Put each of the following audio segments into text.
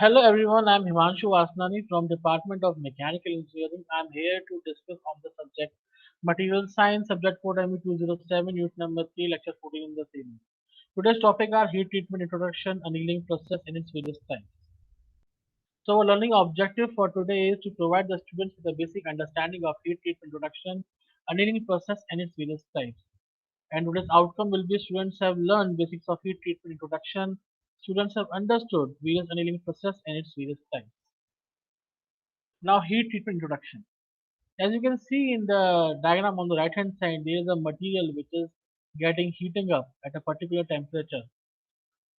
Hello everyone, I'm Himanshu Vasnani from Department of Mechanical Engineering. I'm here to discuss on the subject Material Science, subject code ME 207, unit number 3, lecture 14 in the series. Today's topic are heat treatment introduction, annealing process and its various types. So our learning objective for today is to provide the students with a basic understanding of heat treatment introduction, annealing process and its various types. And today's outcome will be students have learned basics of heat treatment introduction, students have understood various annealing process and its various types. Now heat treatment introduction. As you can see in the diagram on the right hand side, there is a material which is getting heating up at a particular temperature.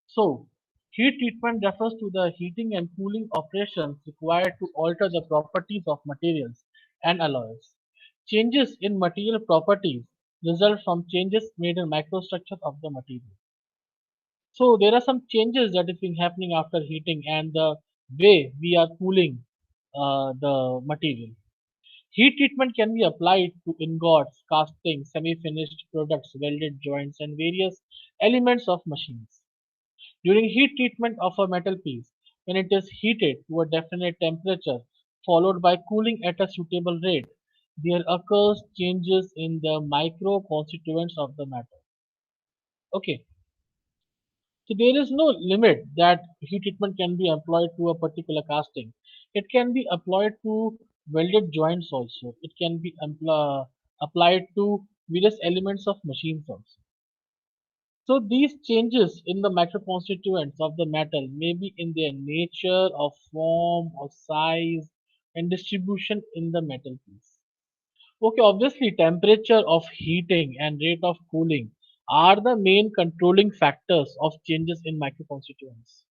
So heat treatment refers to the heating and cooling operations required to alter the properties of materials and alloys. Changes in material properties result from changes made in microstructure of the material. So there are some changes that is been happening after heating and the way we are cooling the material. Heat treatment can be applied to ingots, castings, semi-finished products, welded joints, and various elements of machines. During heat treatment of a metal piece, when it is heated to a definite temperature followed by cooling at a suitable rate, there occurs changes in the micro constituents of the metal. Okay, so there is no limit that heat treatment can be employed to a particular casting. It can be applied to welded joints also. It can be applied to various elements of machines also. So these changes in the microconstituents of the metal may be in their nature, of form, or size, and distribution in the metal piece. Okay, obviously temperature of heating and rate of cooling are the main controlling factors of changes in microconstituents.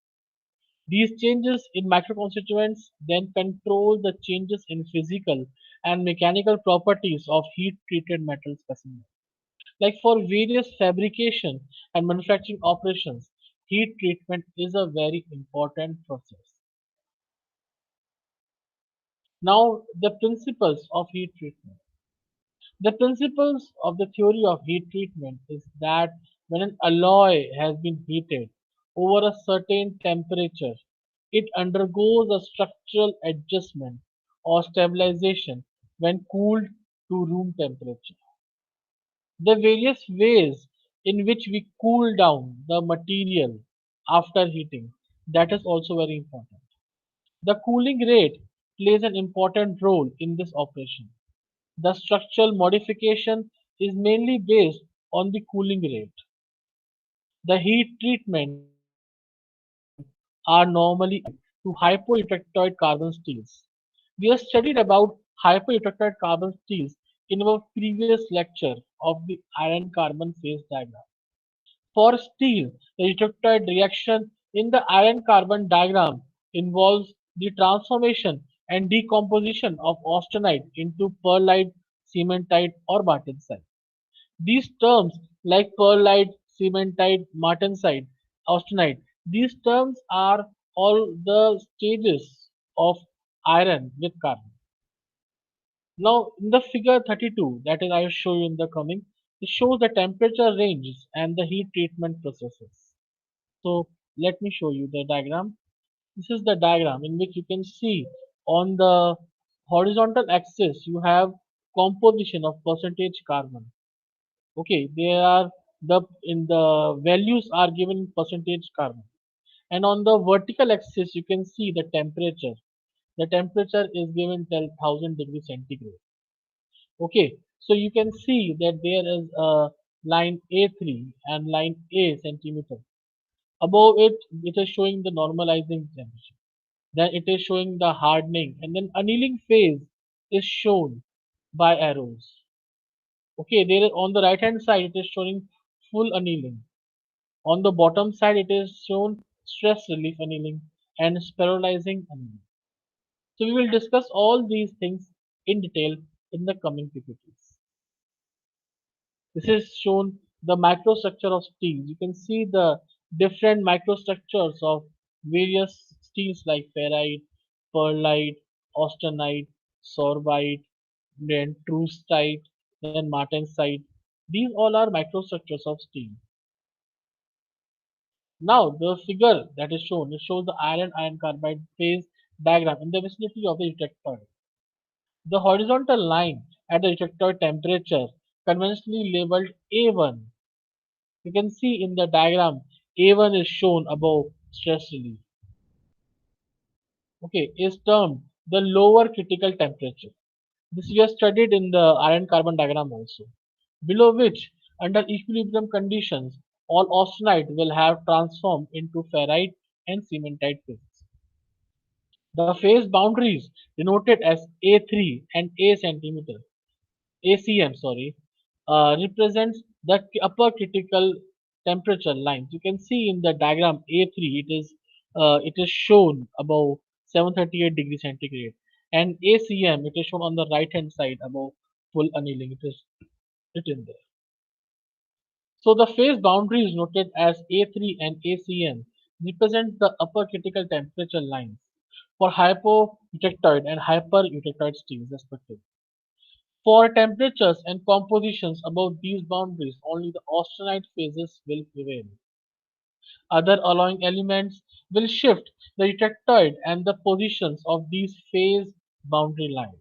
These changes in microconstituents then control the changes in physical and mechanical properties of heat treated metal specimens. Like for various fabrication and manufacturing operations, heat treatment is a very important process. Now, the principles of heat treatment. The principles of the theory of heat treatment is that when an alloy has been heated over a certain temperature, it undergoes a structural adjustment or stabilization when cooled to room temperature. The various ways in which we cool down the material after heating, that is also very important. The cooling rate plays an important role in this operation. The structural modification is mainly based on the cooling rate. The heat treatment are normally applied to hypoelectrolytic carbon steels. We have studied about hypoelectrolytic carbon steels in our previous lecture of the iron carbon phase diagram. For steel, the electrolyte reaction in the iron carbon diagram involves the transformation and decomposition of austenite into pearlite, cementite, or martensite. These terms like pearlite, cementite, martensite, austenite, these terms are all the stages of iron with carbon. Now, in the figure 32, that is I will show you in the coming, it shows the temperature ranges and the heat treatment processes. So, let me show you the diagram. This is the diagram in which you can see on the horizontal axis you have composition of percentage carbon. Okay, they are the in the values are given in percentage carbon, and on the vertical axis you can see the temperature. The temperature is given till 1000 degrees centigrade. Okay, so you can see that there is a line A3 and line A centimeter. Above it, it is showing the normalizing temperature. Then it is showing the hardening, and then annealing phase is shown by arrows. Okay, there is on the right hand side it is showing full annealing. On the bottom side it is shown stress relief annealing and spiralizing annealing. So we will discuss all these things in detail in the coming PPTs. This is shown the microstructure of steel. You can see the different microstructures of various steels like ferrite, pearlite, austenite, sorbite, then trustite, then martensite. These all are microstructures of steel. Now the figure that is shown, it shows the iron carbide phase diagram in the vicinity of the detector. The horizontal line at the detector temperature, conventionally labeled A1, you can see in the diagram A1 is shown above stress relief. Okay, is termed the lower critical temperature. This we have studied in the iron carbon diagram also. Below which, under equilibrium conditions, all austenite will have transformed into ferrite and cementite phases. The phase boundaries denoted as A3 and A centimeter, ACM, sorry, represents the upper critical temperature lines. You can see in the diagram A3, it is shown above 738 degrees centigrade, and ACM, it is shown on the right hand side above full annealing. It is written there. So the phase boundaries noted as A3 and ACM represent the upper critical temperature lines for hypoeutectoid and hypereutectoid steels respectively. For temperatures and compositions above these boundaries, only the austenite phases will prevail. Other alloying elements will shift the eutectoid and the positions of these phase boundary lines.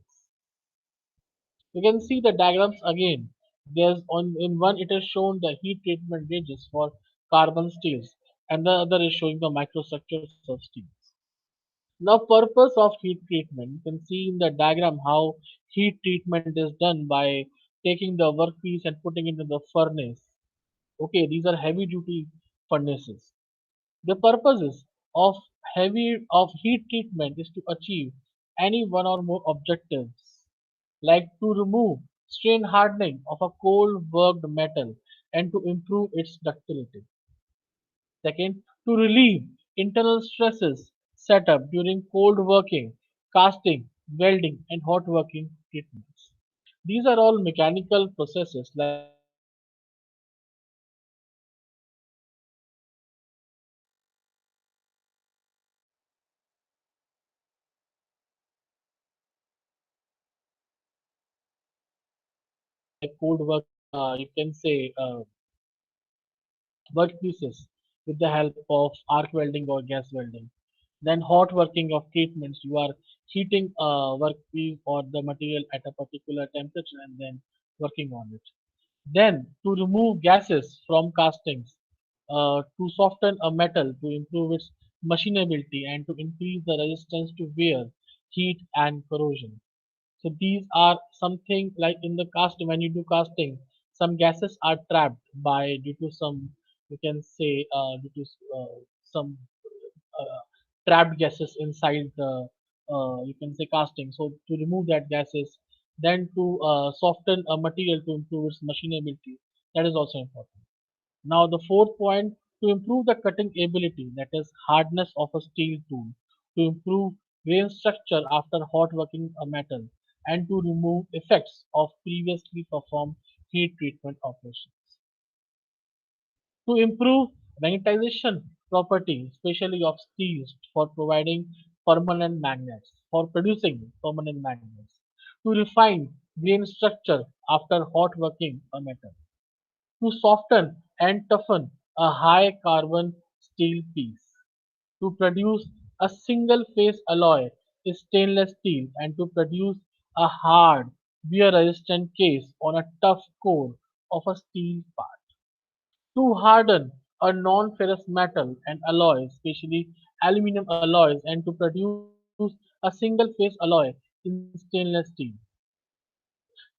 You can see the diagrams again. There's on in one it is shown the heat treatment ranges for carbon steels, and the other is showing the microstructures of steels. Now, purpose of heat treatment. You can see in the diagram how heat treatment is done by taking the workpiece and putting it in the furnace. Okay, these are heavy duty furnaces. The purposes of of heat treatment is to achieve any one or more objectives, like to remove strain hardening of a cold worked metal and to improve its ductility. Second, to relieve internal stresses set up during cold working, casting, welding, and hot working treatments. These are all mechanical processes like cooling, heating, cooling, heating, like cold working, you can say workpieces with the help of arc welding or gas welding. Then hot working of treatments, you are heating a workpiece or the material at a particular temperature and then working on it. Then to remove gases from castings, to soften a metal to improve its machinability and to increase the resistance to wear, heat and corrosion. So these are something like in the casting, when you do casting, some gases are trapped by due to some, you can say, due to some uh, trapped gases inside the, you can say, casting. So to remove that gases, then to soften a material to improve its machinability, that is also important. Now the fourth point, to improve the cutting ability, that is hardness of a steel tool, to improve grain structure after hot working a metal, and to remove effects of previously performed heat treatment operations. To improve magnetization property, especially of steels for providing permanent magnets, for producing permanent magnets. To refine grain structure after hot working a metal, to soften and toughen a high carbon steel piece, to produce a single phase alloy is stainless steel, and to produce a hard wear resistant case on a tough core of a steel part, to harden a non-ferrous metal and alloys, especially aluminum alloys, and to produce a single phase alloy in stainless steel,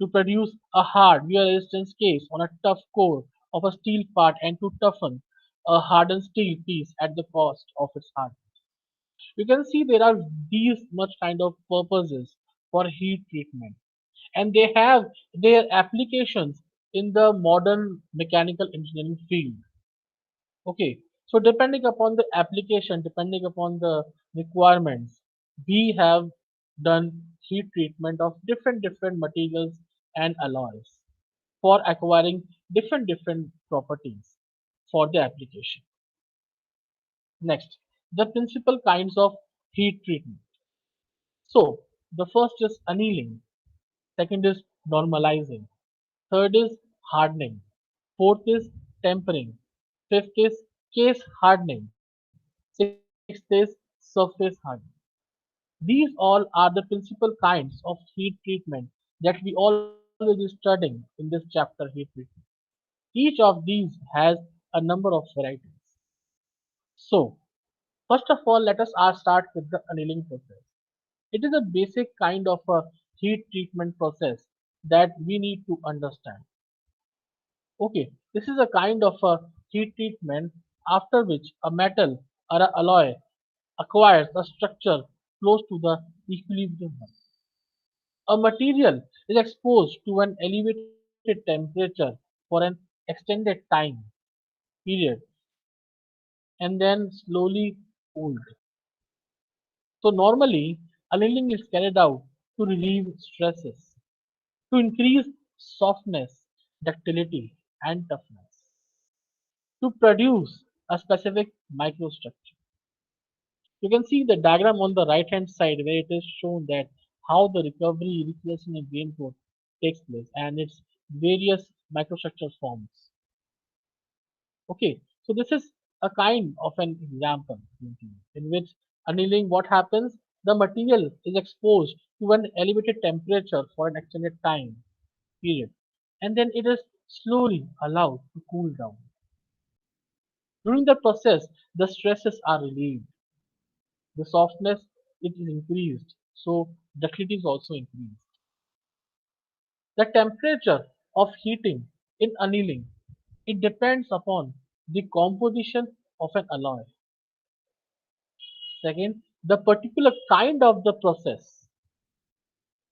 to produce a hard wear resistance case on a tough core of a steel part, and to toughen a hardened steel piece at the cost of its hardness. You can see there are these much kind of purposes for heat treatment, and they have their applications in the modern mechanical engineering field. Okay, so depending upon the application, depending upon the requirements, we have done heat treatment of different materials and alloys for acquiring different properties for the application. Next, the principal kinds of heat treatment. So the first is annealing, second is normalizing, third is hardening, fourth is tempering, fifth is case hardening, sixth is surface hardening. These all are the principal kinds of heat treatment that we all will be studying in this chapter, heat treatment. Each of these has a number of varieties. So, first of all, let us start with the annealing process. It is a basic kind of a heat treatment process that we need to understand. Okay, this is a kind of a heat treatment after which a metal or a alloy acquires a structure close to the equilibrium one. A material is exposed to an elevated temperature for an extended time period and then slowly cooled. So normally annealing is carried out to relieve stresses, to increase softness, ductility and toughness, to produce a specific microstructure. You can see the diagram on the right hand side where it is shown that how the recovery, recreation and grain growth takes place and its various microstructure forms. Okay, so this is a kind of an example in which annealing what happens, the material is exposed to an elevated temperature for an extended time period and then it is slowly allowed to cool down. During the process, the stresses are relieved, the softness it is increased, so ductility is also increased. The temperature of heating in annealing it depends upon the composition of an alloy. Second, the particular kind of the process.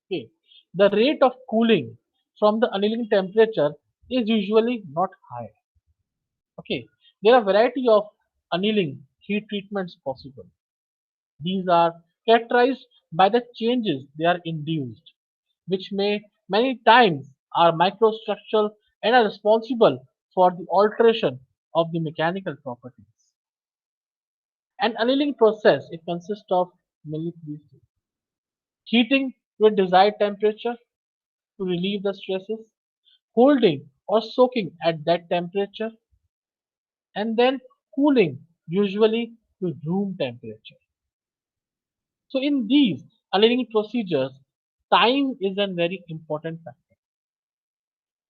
Okay, the rate of cooling from the annealing temperature is usually not high. Okay, there are variety of annealing heat treatments possible. These are characterized by the changes they are induced, which may many times are microstructural and are responsible for the alteration of the mechanical properties. An annealing process it consists of mainly three stages. Heating to a desired temperature to relieve the stresses, holding or soaking at that temperature, and then cooling usually to room temperature. So in these annealing procedures, time is a very important factor.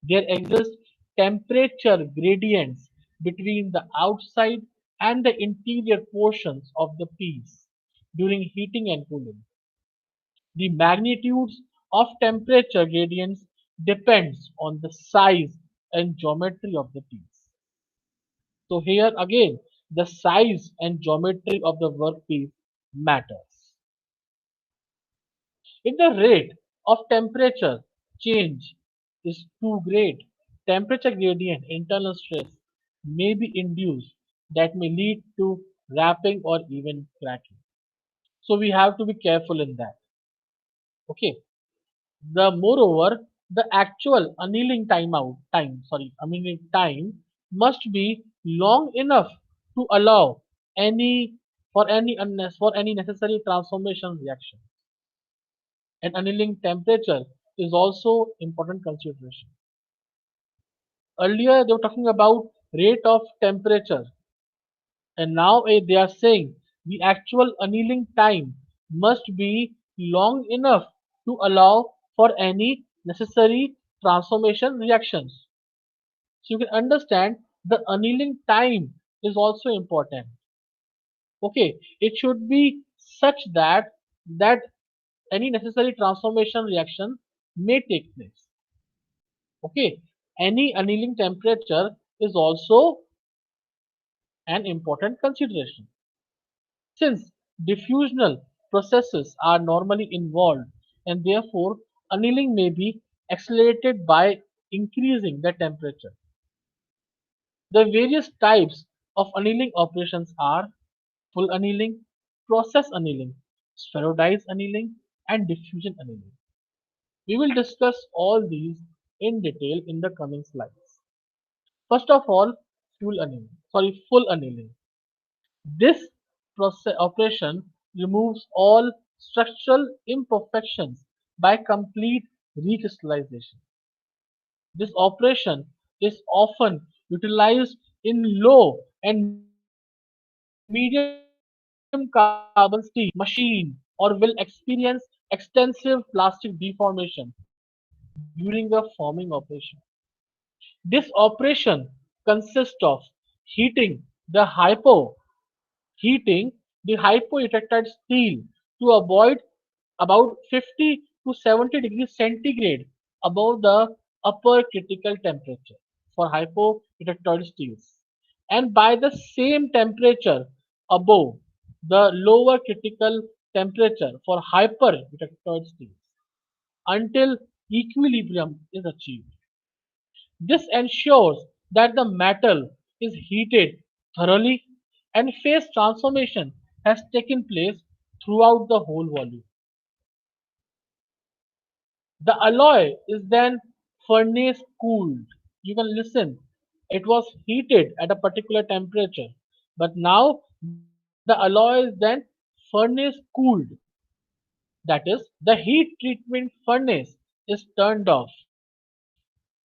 There exist temperature gradients between the outside and the interior portions of the piece during heating and cooling. The magnitudes of temperature gradients depends on the size and geometry of the piece. So here again, the size and geometry of the workpiece matters. If the rate of temperature change is too great, temperature gradient internal stress may be induced that may lead to wrapping or even cracking. So we have to be careful in that. Okay. The moreover, the actual annealing annealing time must be long enough to allow any for any necessary transformation reaction. And annealing temperature is also important consideration. Earlier they were talking about rate of temperature and now they are saying the actual annealing time must be long enough to allow for any necessary transformation reactions. So you can understand the annealing time is also important. Okay, it should be such that any necessary transformation reaction may take place. Okay, any annealing temperature is also an important consideration. Since diffusional processes are normally involved and therefore annealing may be accelerated by increasing the temperature. The various types of annealing operations are full annealing, process annealing, spheroidized annealing, and diffusion annealing. We will discuss all these in detail in the coming slides. First of all, full annealing. This process operation removes all structural imperfections by complete recrystallization. This operation is often utilized in low and medium carbon steel machine or will experience extensive plastic deformation during the forming operation. This operation consists of heating the hypo heating the hypoelectric steel to avoid about 50 to 70 degrees centigrade above the upper critical temperature for hypoelectric steels, and by the same temperature above the lower critical temperature for hyperelectric steels until equilibrium is achieved. This ensures that the metal is heated thoroughly and phase transformation has taken place throughout the whole volume. The alloy is then furnace cooled. You can listen. It was heated at a particular temperature, but now the alloy is then furnace cooled. That is, the heat treatment furnace is turned off.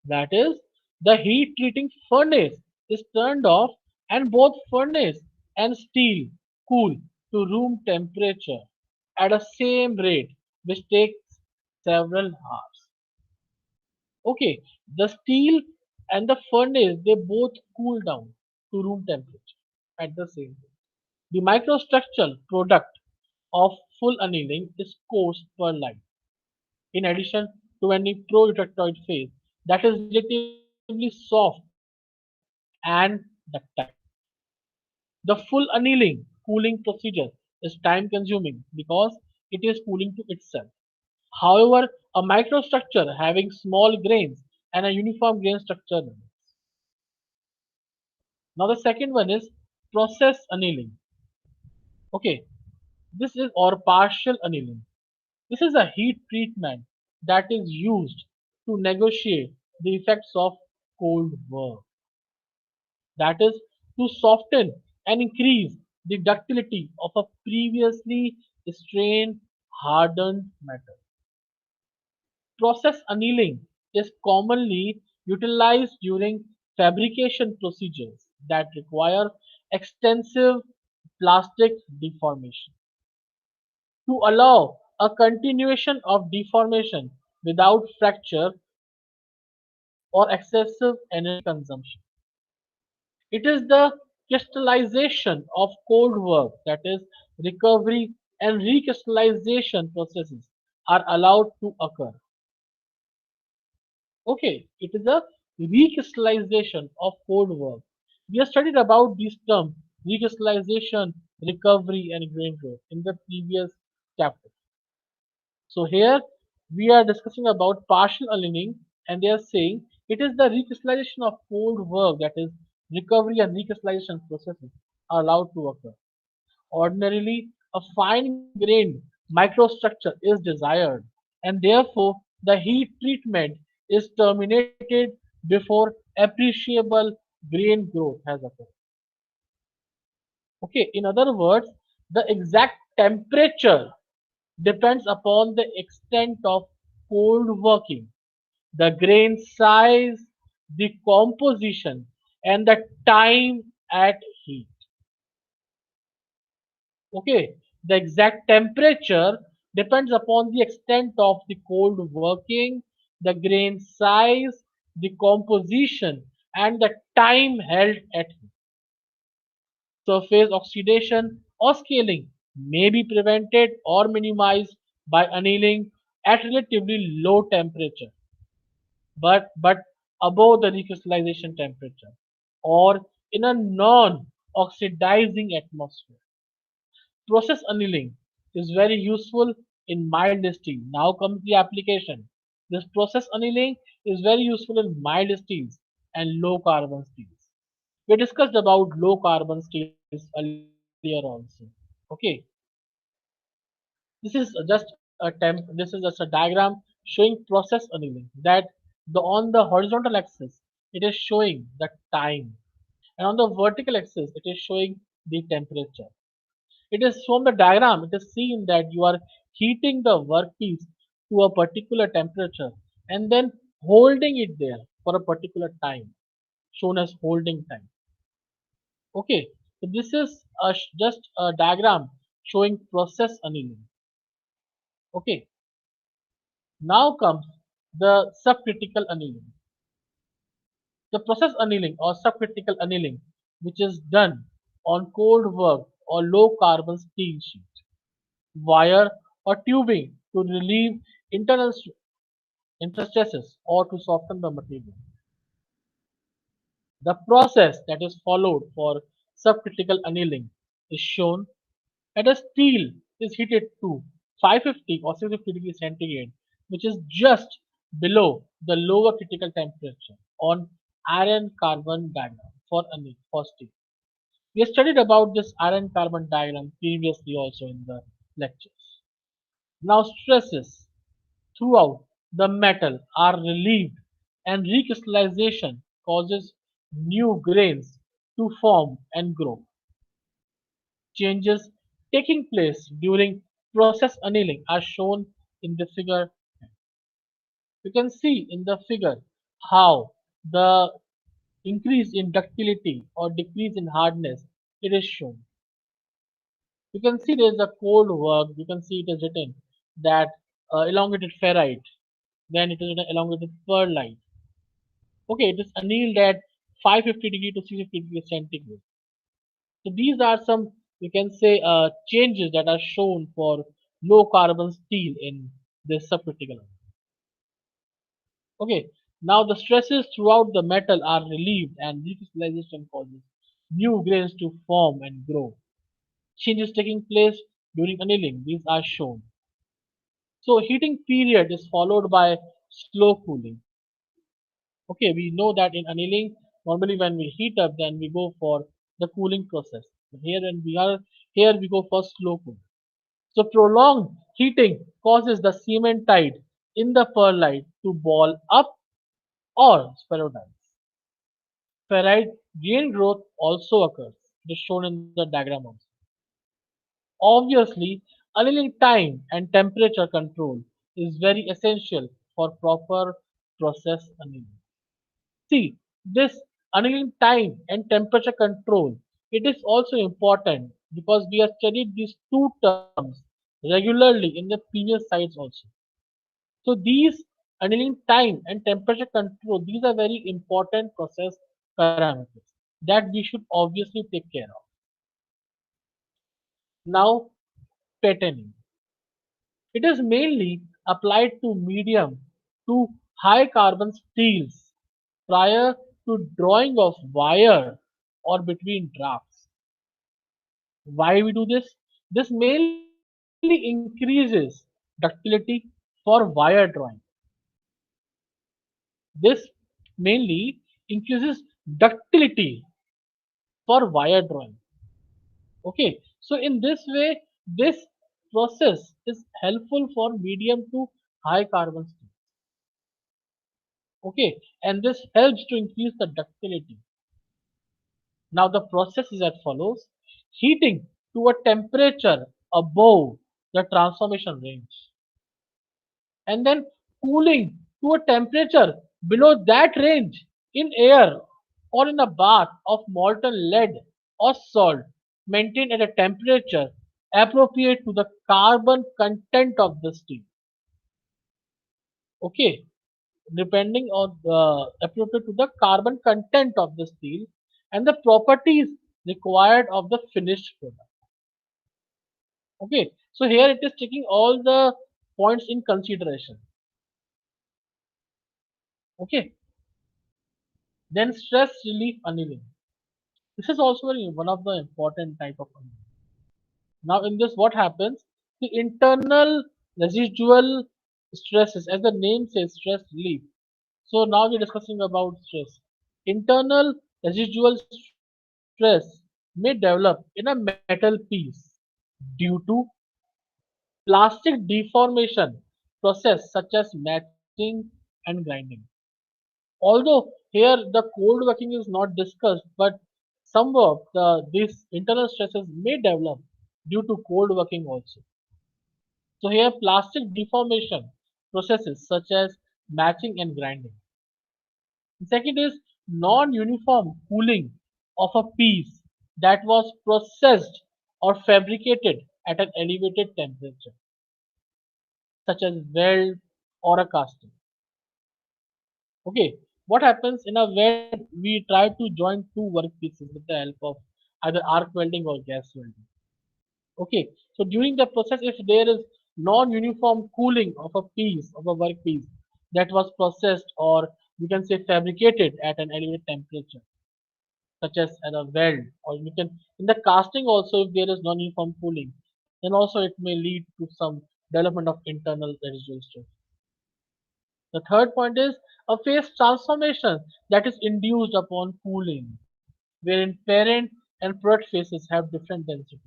That is, the heat treating furnace is turned off and both furnace and steel cool to room temperature at a same rate which takes several hours. Okay, the steel and the furnace they both cool down to room temperature at the same time. The microstructural product of full annealing is coarse pearlite in addition to any pro-electroid phase that is relatively soft and ductile. The full annealing cooling procedure is time consuming because it is cooling to itself. However, a microstructure having small grains and a uniform grain structure. Now the second one is process annealing. Okay, this is or partial annealing. This is a heat treatment that is used to negotiate the effects of cold work. That is to soften and increase the ductility of a previously strained hardened metal. Process annealing is commonly utilized during fabrication procedures that require extensive plastic deformation. To allow a continuation of deformation without fracture or excessive energy consumption. It is the crystallization of cold work, that is, recovery and recrystallization processes are allowed to occur. Okay, it is a recrystallization of cold work. We have studied about these terms recrystallization, recovery, and grain growth in the previous chapter. So here we are discussing about partial annealing, and they are saying it is the recrystallization of cold work, that is recovery and recrystallization processes are allowed to occur. Ordinarily, a fine-grained microstructure is desired, and therefore the heat treatment is terminated before appreciable grain growth has occurred. Okay, in other words, the exact temperature depends upon the extent of cold working, the grain size, the composition, and the time at heat. Okay, the exact temperature depends upon the extent of the cold working, the grain size, the composition, and the time held at heat. Surface oxidation or scaling may be prevented or minimized by annealing at relatively low temperature, but above the recrystallization temperature or in a non-oxidizing atmosphere. Process annealing is very useful in mild steel. Now comes the application. This process annealing is very useful in mild steels and low carbon steels. We discussed about low carbon steels earlier also. Okay, this is just a diagram showing process annealing that on the horizontal axis it is showing the time, and on the vertical axis it is showing the temperature. It is from the diagram, it is seen that you are heating the workpiece to a particular temperature and then holding it there for a particular time, shown as holding time. Okay. So this is just a diagram showing process annealing. Okay, now comes the subcritical annealing. The process annealing or subcritical annealing, which is done on cold work or low carbon steel sheet, wire or tubing to relieve internal interstresses or to soften the material. The process that is followed for subcritical annealing is shown and a steel is heated to 550 or 650 degrees centigrade, which is just below the lower critical temperature on iron carbon diagram for for steel. We have studied about this iron carbon diagram previously also in the lectures. Now stresses throughout the metal are relieved and recrystallization causes new grains to form and grow. Changes taking place during process annealing are shown in the figure. You can see in the figure how the increase in ductility or decrease in hardness it is shown. You can see there is a cold work. You can see it is written that elongated ferrite, then it is written elongated pearlite. Okay, it is annealed at 550 degree to 650 degree centigrade. So these are some, you can say, changes that are shown for low carbon steel in this subcritical. Okay, now the stresses throughout the metal are relieved and recrystallization causes new grains to form and grow. Changes taking place during annealing, these are shown. So heating period is followed by slow cooling. Okay, we know that in annealing, normally when we heat up, then we go for the cooling process. But here we go for slow cooling. So prolonged heating causes the cementite in the perlite to ball up or spheroidize. Ferrite gain growth also occurs. It is shown in the diagram also. Obviously, annealing time and temperature control is very essential for proper process annealing. See, this annealing time and temperature control, it is also important because we have studied these two terms regularly in the previous slides also. So these annealing time and temperature control, these are very important process parameters that we should obviously take care of. Now, patterning. It is mainly applied to medium to high carbon steels prior to drawing of wire or between drafts. Why we do this? This mainly increases ductility for wire drawing. This mainly increases ductility for wire drawing. Okay, so in this way, this process is helpful for medium to high carbon steel. Okay, and this helps to increase the ductility. Now the process is as follows: heating to a temperature above the transformation range, and then cooling to a temperature below that range in air or in a bath of molten lead or salt maintained at a temperature appropriate to the carbon content of the steel. Okay, depending on the appropriate to the carbon content of the steel and the properties required of the finished product. Okay, so here it is taking all the points in consideration. Okay, then stress relief annealing. This is also one of the important type of annealing. Now in this what happens? The internal residual stresses, as the name says, stress relief. So now we're discussing about stress. Internal residual stress may develop in a metal piece due to plastic deformation process such as matching and grinding. Although here the cold working is not discussed, but somewhat these internal stresses may develop due to cold working also. So here plastic deformation processes such as matching and grinding. Second is non-uniform cooling of a piece that was processed or fabricated at an elevated temperature, such as weld or a casting. Okay, what happens in a weld? We try to join two workpieces with the help of either arc welding or gas welding. Okay, so during the process, if there is non-uniform cooling of a piece of a workpiece that was processed or you can say fabricated at an elevated temperature, such as at a weld, or you can in the casting also if there is non-uniform cooling, then also it may lead to some development of internal residual stress. The third point is a phase transformation that is induced upon cooling, wherein parent and product phases have different densities.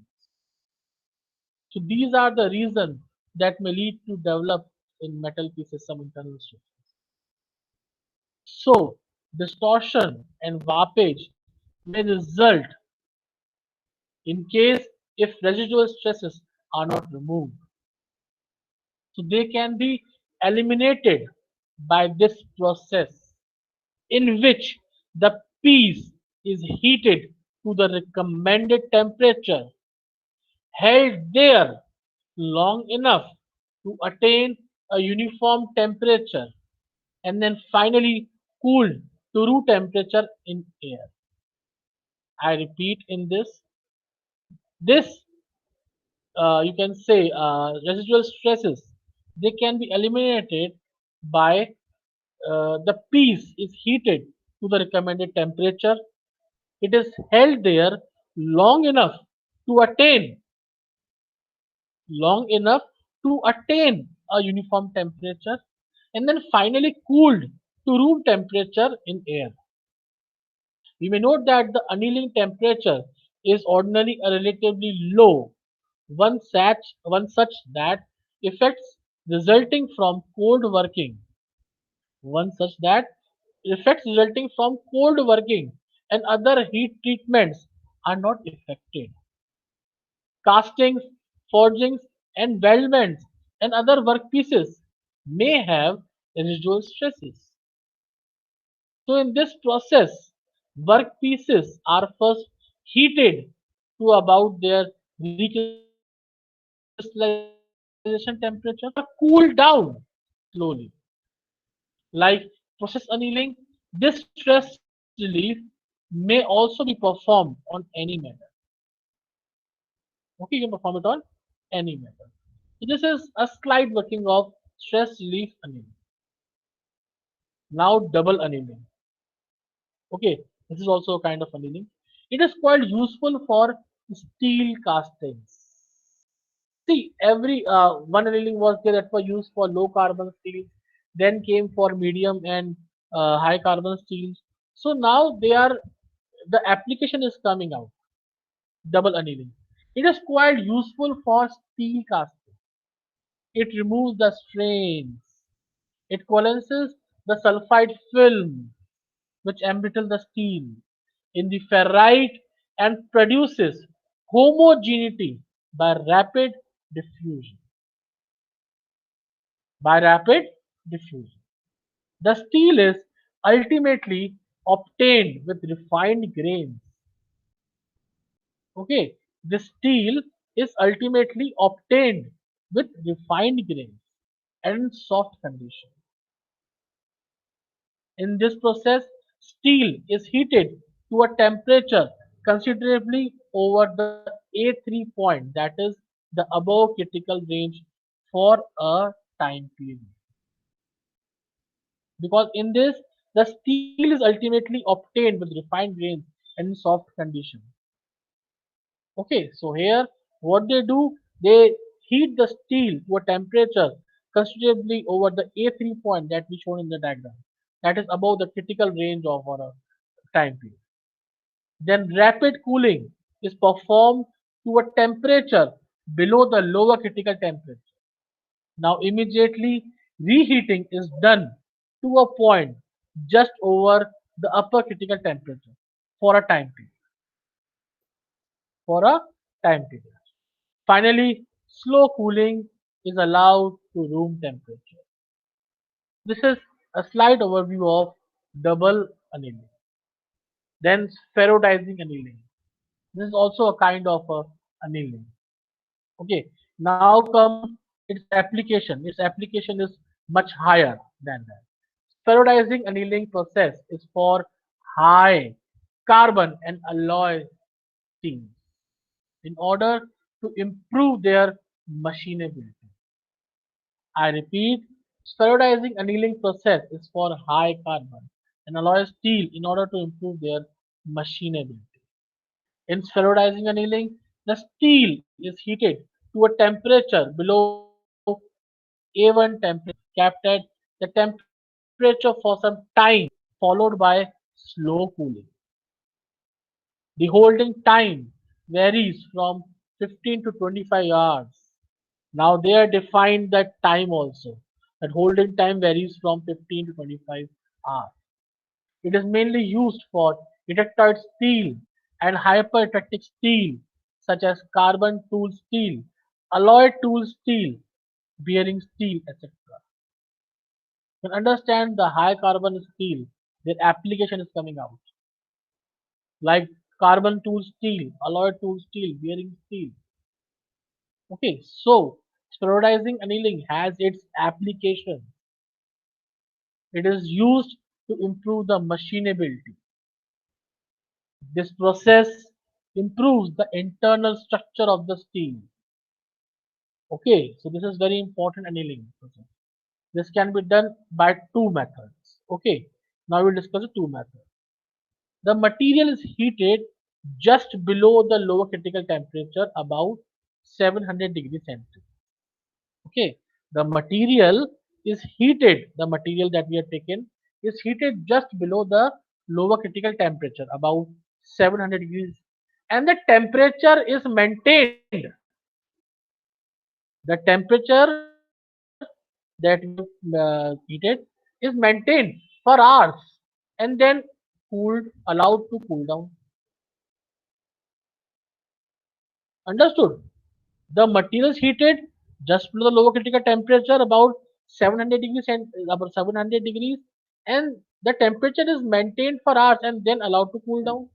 So these are the reasons that may lead to develop in metal pieces some internal stress. So distortion and warpage may result in case if residual stresses are not removed. So they can be eliminated by this process in which the piece is heated to the recommended temperature, held there long enough to attain a uniform temperature, and then finally cooled to room temperature in air. I repeat in this you can say residual stresses, they can be eliminated by the piece is heated to the recommended temperature. It is held there long enough to attain long enough to attain a uniform temperature and then finally cooled to room temperature in air. We may note that the annealing temperature is ordinarily a relatively low, one such that effects resulting from cold working, one such that effects resulting from cold working and other heat treatments are not affected. Castings, forgings, and weldments and other workpieces may have residual stresses. So in this process, workpieces are first heated to about their recrystallization temperature and then are cooled down slowly. Like process annealing, this stress relief may also be performed on any metal. Okay, you can perform it on any metal. So this is a slight working of stress relief annealing. Now double annealing. Okay, this is also a kind of annealing. It is quite useful for steel castings. See, every one annealing was there that was used for low carbon steels, then came for medium and high carbon steels. So now they are the application is coming out. Double annealing. It is quite useful for steel casting. It removes the strains. It coalesces the sulfide film which embrittle the steel in the ferrite and produces homogeneity by rapid diffusion. By rapid diffusion. The steel is ultimately obtained with refined grains. Okay, the steel is ultimately obtained with refined grains and soft condition. In this process, steel is heated to a temperature considerably over the A3 point, that is the above critical range for a time period. Because in this, the steel is ultimately obtained with refined grains and soft condition. Okay, so here what they do, they heat the steel to a temperature considerably over the A3 point that we shown in the diagram. That is above the critical range of our time period. Then rapid cooling is performed to a temperature below the lower critical temperature. Now immediately reheating is done to a point just over the upper critical temperature for a time period. For a time period. Finally, slow cooling is allowed to room temperature. This is a slight overview of double annealing. Then spherodizing annealing. This is also a kind of annealing. Okay. Now comes its application. Its application is much higher than that. Spheroidizing annealing process is for high carbon and alloy steels in order to improve their machinability. I repeat, spheroidizing annealing process is for high carbon and alloy steel in order to improve their machinability. In spheroidizing annealing, the steel is heated to a temperature below A1 temperature, kept at the temperature for some time, followed by slow cooling. The holding time varies from 15 to 25 hours. Now they are defined that time also. That holding time varies from 15 to 25 hours. It is mainly used for electrolyte steel and hyper-electric steel such as carbon tool steel, alloy tool steel, bearing steel, etc. To understand the high carbon steel, their application is coming out like carbon tool steel, alloy tool steel, bearing steel. Okay, so spheroidizing annealing has its application. It is used to improve the machinability. This process improves the internal structure of the steel. Okay, so this is very important annealing process. This can be done by two methods. Okay, now we'll discuss the two methods. The material is heated just below the lower critical temperature, about 700 degrees centigrade. Okay, the material is heated. The material that we have taken is heated just below the lower critical temperature, about 700 degrees, and the temperature is maintained. The temperature that we have heated is maintained for hours and then cooled, allowed to cool down. Understood? The material is heated just below the lower critical temperature, about 700 degrees and about 700 degrees, and the temperature is maintained for hours and then allowed to cool down.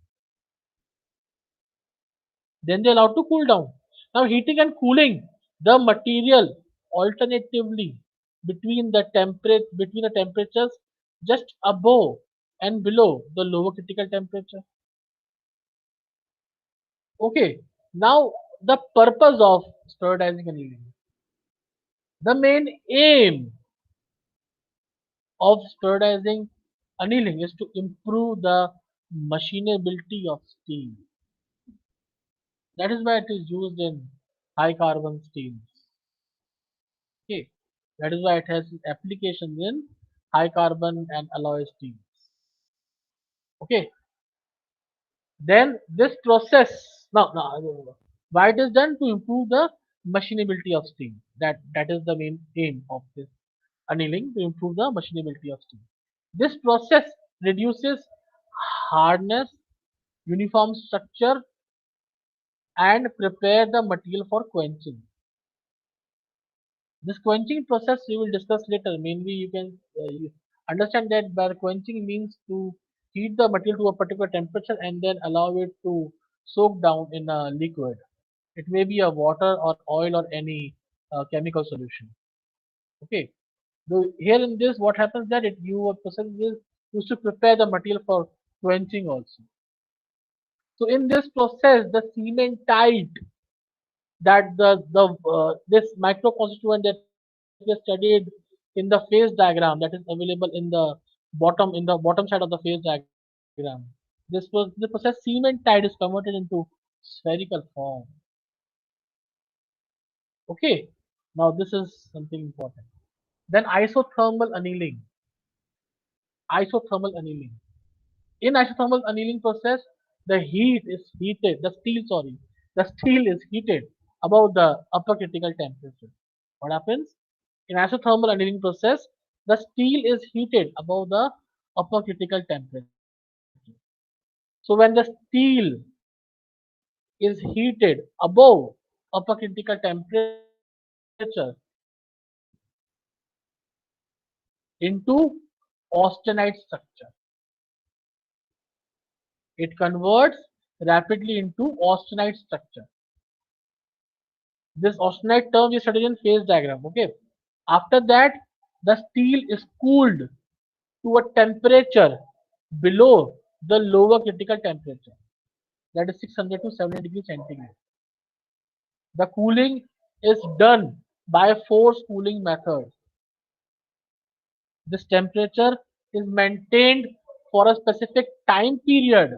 Then they allowed to cool down. Now heating and cooling the material alternatively between the temperatures just above and below the lower critical temperature. Okay. Now the purpose of spheroidizing annealing. The main aim of spheroidizing annealing is to improve the machinability of steel. That is why it is used in high carbon steels. Okay, that is why it has applications in high carbon and alloy steels. Okay, then this process now why it is done to improve the machinability of steel. That is the main aim of this annealing, to improve the machinability of steel. This process reduces hardness, uniform structure, and prepare the material for quenching. This quenching process we will discuss later. Mainly, you can understand that by quenching means to heat the material to a particular temperature and then allow it to soak down in a liquid. It may be a water or oil or any chemical solution. Okay. So here in this, what happens that a process is used to prepare the material for quenching also. So in this process, the cementite that this micro constituent that we studied in the phase diagram that is available in the bottom side of the phase diagram. The process cementite is converted into spherical form. Okay, now this is something important. Then isothermal annealing. Isothermal annealing. In isothermal annealing process, the steel is heated above the upper critical temperature. What happens? In isothermal annealing process, the steel is heated above the upper critical temperature. So when the steel is heated above upper critical temperature, it converts into austenite structure. It converts rapidly into austenite structure. This austenite term is studied in phase diagram. Okay. After that, the steel is cooled to a temperature below the lower critical temperature, that is 600 to 700 degrees centigrade. The cooling is done by force cooling method. This temperature is maintained for a specific time period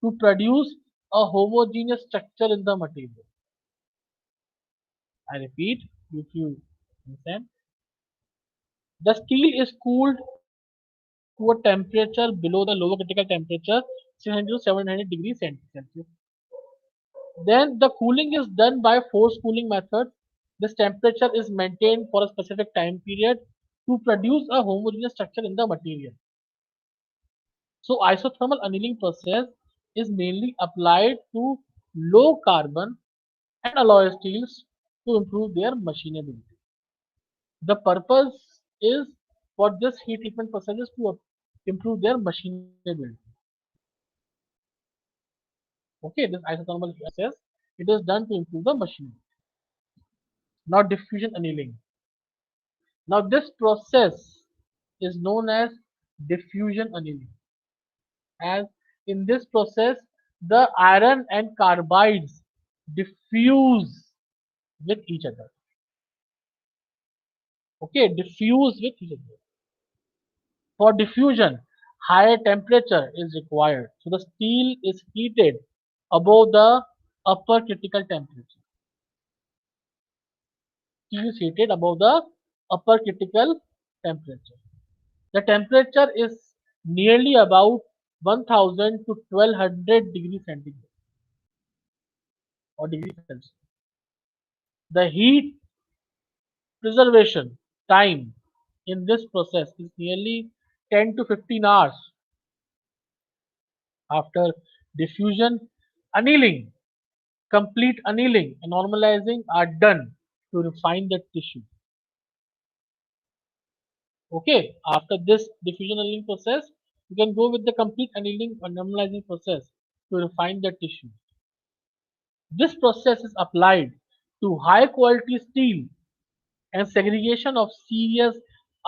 to produce a homogeneous structure in the material. I repeat, if you understand, the steel is cooled to a temperature below the lower critical temperature, 600 to 700 degrees Celsius. Then the cooling is done by force cooling method. This temperature is maintained for a specific time period to produce a homogeneous structure in the material. So isothermal annealing process is mainly applied to low carbon and alloy steels to improve their machinability. The purpose is for this heat treatment process is to improve their machinability. Okay, this isothermal process, it is done to improve the machinability. Now diffusion annealing. Now this process is known as diffusion annealing, as in this process the iron and carbides diffuse with each other. Okay, diffuse with each other. For diffusion, higher temperature is required. So the steel is heated above the upper critical temperature. Steel is heated above the upper critical temperature. The temperature is nearly about 1000 to 1200 degrees centigrade or degrees Celsius. The heat preservation time in this process is nearly 10 to 15 hours. After diffusion, annealing, complete annealing and normalizing are done to refine the tissue. Okay, after this diffusion annealing process, you can go with the complete annealing or normalizing process to refine the tissue. This process is applied to high quality steel and segregation of serious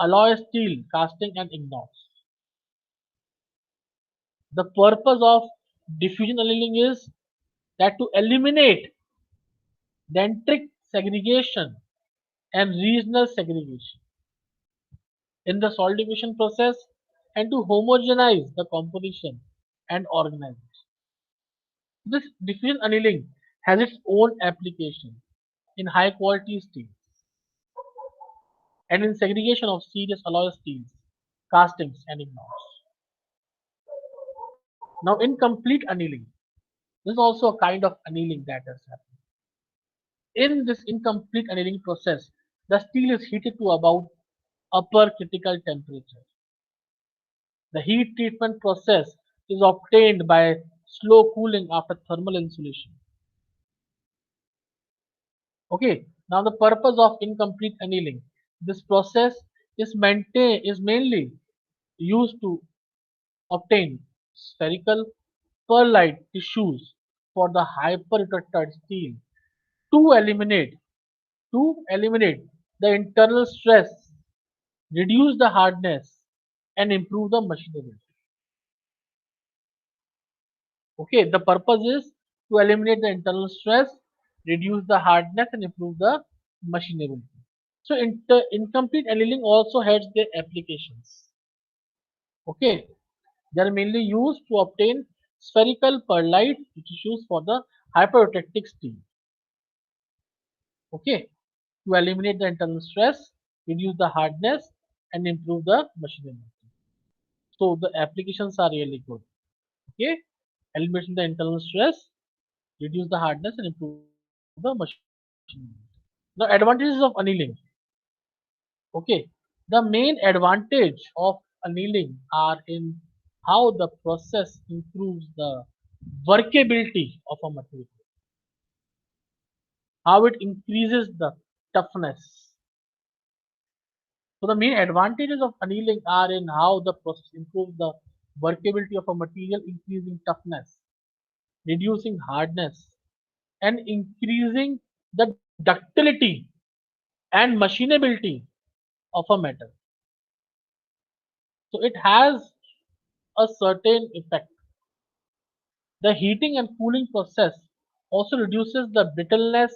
alloy steel, casting and ignores. The purpose of diffusion annealing is that to eliminate dendritic segregation and regional segregation in the solidification process and to homogenize the composition and organization. This diffusion annealing has its own application in high quality steel and in segregation of serious alloy steels, castings and ignores. Now incomplete annealing. This is also a kind of annealing that has happened. In this incomplete annealing process, the steel is heated to about upper critical temperature. The heat treatment process is obtained by slow cooling after thermal insulation. Okay, now the purpose of incomplete annealing. This process is mainly used to obtain spherical pearlite tissues for the hyperretractile steel to eliminate to eliminate the internal stress, reduce the hardness, and improve the machinability. Okay, the purpose is to eliminate the internal stress, reduce the hardness, and improve the machinability. So, incomplete annealing also has their applications. Okay, they are mainly used to obtain spherical pearlite tissues for the hyperprotective steel. Okay, to eliminate the internal stress, reduce the hardness, and improve the machinability. So the applications are really good. Okay, eliminate the internal stress, reduce the hardness, and improve the machinability. The advantages of annealing. Okay, the main advantage of annealing are in how the process improves the workability of a material, how it increases the toughness. So the main advantages of annealing are in how the process improves the workability of a material, increasing toughness. reducing hardness, and increasing the ductility and machinability of a metal. So it has a certain effect. The heating and cooling process also reduces the brittleness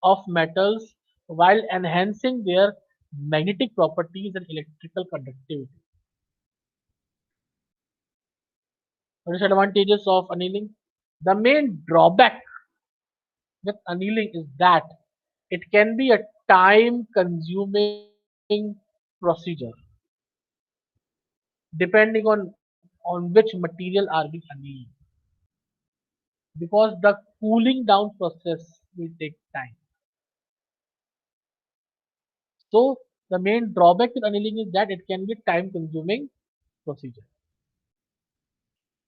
of metals while enhancing their magnetic properties and electrical conductivity. Disadvantages of annealing. The main drawback with annealing is that it can be a time consuming procedure depending on which material are being annealed, because the cooling down process will take time. So the main drawback with annealing is that it can be time consuming procedure.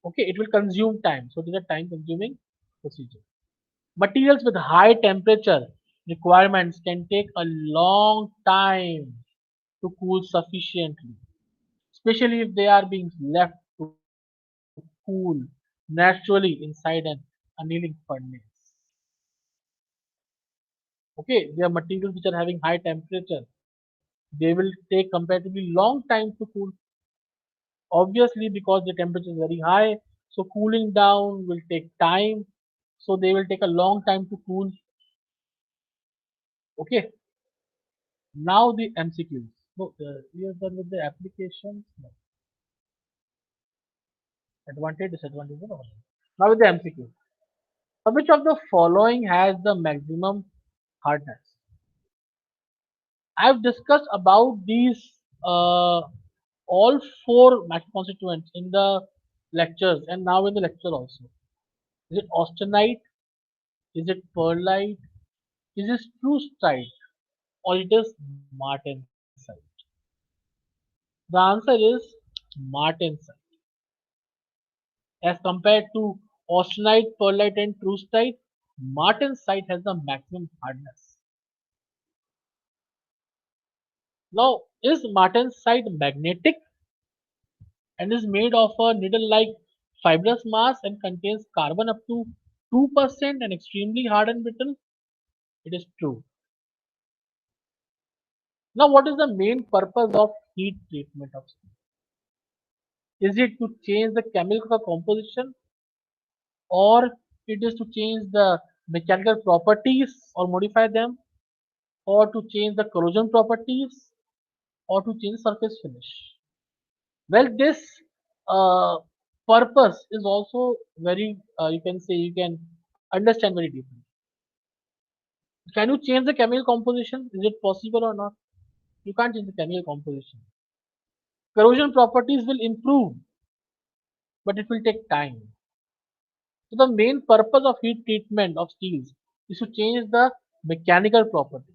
Okay, it will consume time. So it is a time consuming procedure. Materials with high temperature requirements can take a long time to cool sufficiently, especially if they are being left to cool naturally inside an annealing furnace. Okay, they are materials which are having high temperature. They will take comparatively long time to cool. Obviously, because the temperature is very high, so cooling down will take time. So they will take a long time to cool. Okay, now the MCQs. So we are done with the applications. No. Advantage, disadvantage, and all. Now with the MCQ. So which of the following has the maximum hardness? I've discussed about these all four macro constituents in the lectures and now in the lecture also. Is it austenite? Is it pearlite? Is it spruceite? Or it is martensite? The answer is martensite. As compared to austenite, pearlite, and spruceite, martensite has the maximum hardness. Now, is martensite magnetic and is made of a needle-like fibrous mass and contains carbon up to 2% and extremely hard and brittle? It is true. Now, what is the main purpose of heat treatment of steel? Is it to change the chemical composition, or it is to change the mechanical properties or modify them, or to change the corrosion properties, or to change surface finish? Well, this uh, purpose is also very, you can say, you can understand very deeply. Can you change the chemical composition? Is it possible or not? You can't change the chemical composition. Corrosion properties will improve, but it will take time. So the main purpose of heat treatment of steels is to change the mechanical properties.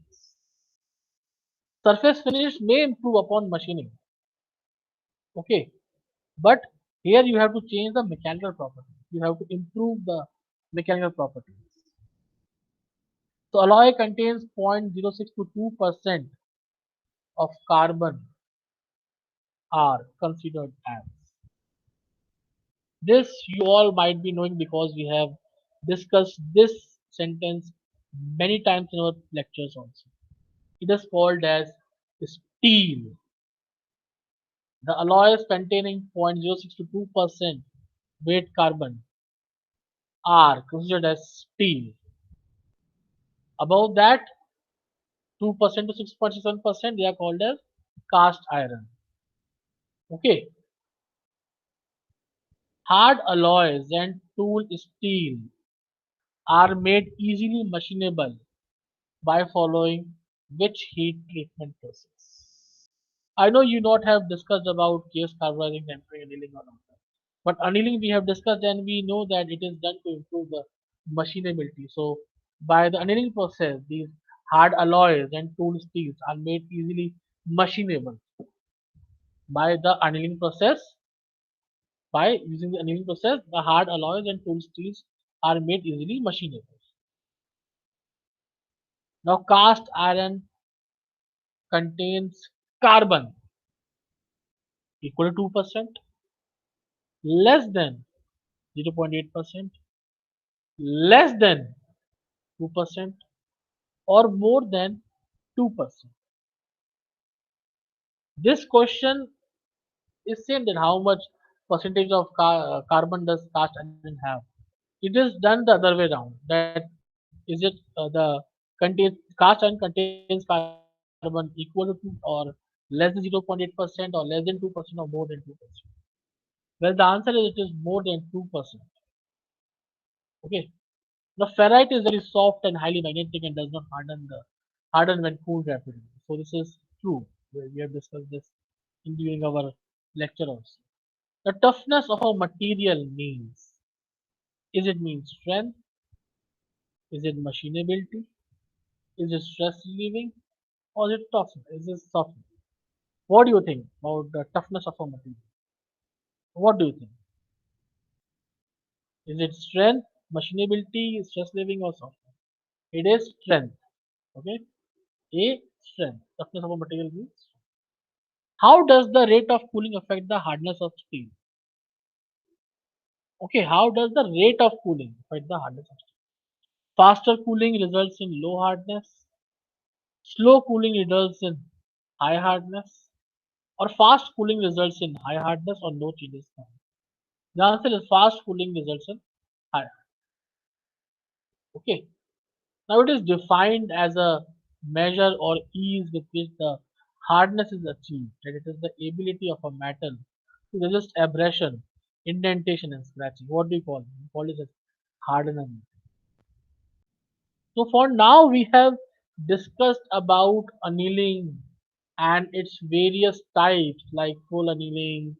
Surface finish may improve upon machining. Okay, but here you have to change the mechanical properties. You have to improve the mechanical properties. So alloy contains 0.06 to 2% of carbon are considered as. This you all might be knowing because we have discussed this sentence many times in our lectures also. It is called as steel. The alloys containing 0.06 to 2% weight carbon are considered as steel. Above that, 2% to 6.67%, they are called as cast iron. Okay. Hard alloys and tool steel are made easily machinable by following which heat treatment process? I know you not have discussed about case carburizing, tempering, annealing or not. But annealing we have discussed and we know that it is done to improve the machinability. So by the annealing process, these hard alloys and tool steels are made easily machinable. By the annealing process, by using the annealing process, the hard alloys and tool steels are made easily machinable. Now cast iron contains carbon equal to 2%, less than 0.8%, less than 2% or more than 2%? This question is same that how much percentage of carbon does cast iron have? It is done the other way around. That is it the contains cast iron contains carbon equal to 2 or less than 0.8% or less than 2% or more than 2%? Well, the answer is it is more than 2%. Okay. The ferrite is very soft and highly magnetic and does not harden when cooled rapidly. So this is true. We have discussed this in during our lecture also. The toughness of a material means, is it mean strength? Is it machinability? Is it stress relieving? Or is it toughness? Is it softness? What do you think about the toughness of a material? What do you think? Is it strength, machinability, stress relieving, or softness? It is strength. Okay. A, strength. Toughness of a material means strength. How does the rate of cooling affect the hardness of steel? Okay, how does the rate of cooling affect the hardness of steel? Faster cooling results in low hardness. Slow cooling results in high hardness. Or fast cooling results in high hardness or no changes. The answer is fast cooling results in high. Okay. Now it is defined as a measure or ease with which the hardness is achieved. That it is the ability of a metal to resist abrasion, indentation, and scratching. What do you call it? We call it as hardening. So for now we have discussed about annealing and its various types like full annealing,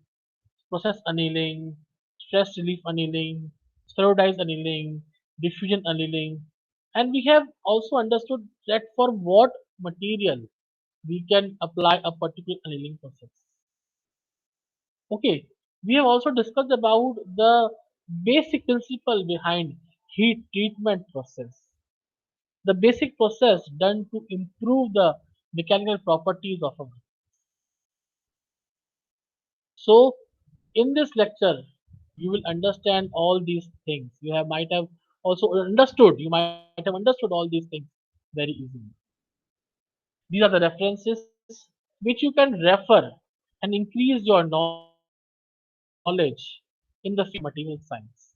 process annealing, stress relief annealing, steroidized annealing, diffusion annealing, and we have also understood that for what material we can apply a particular annealing process. Okay, we have also discussed about the basic principle behind heat treatment process. The basic process done to improve the mechanical properties of a. So, in this lecture, you will understand all these things. You have might have also understood. You might have understood all these things very easily. These are the references which you can refer and increase your knowledge in the field of material science.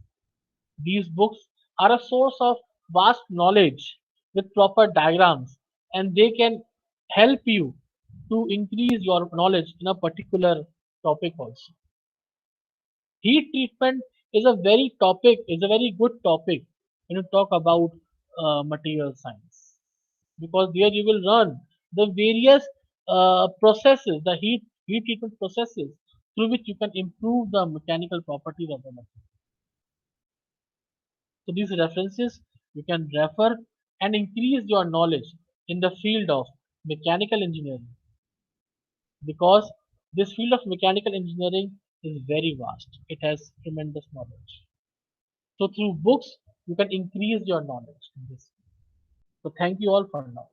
These books are a source of vast knowledge with proper diagrams, and they can help you to increase your knowledge in a particular topic also. Heat treatment is a very good topic when you talk about material science, because there you will learn the various processes, the heat treatment processes through which you can improve the mechanical properties of the material. So these references you can refer and increase your knowledge in the field of mechanical engineering, because this field of mechanical engineering is very vast. It has tremendous knowledge. So through books, you can increase your knowledge in this. So thank you all for now.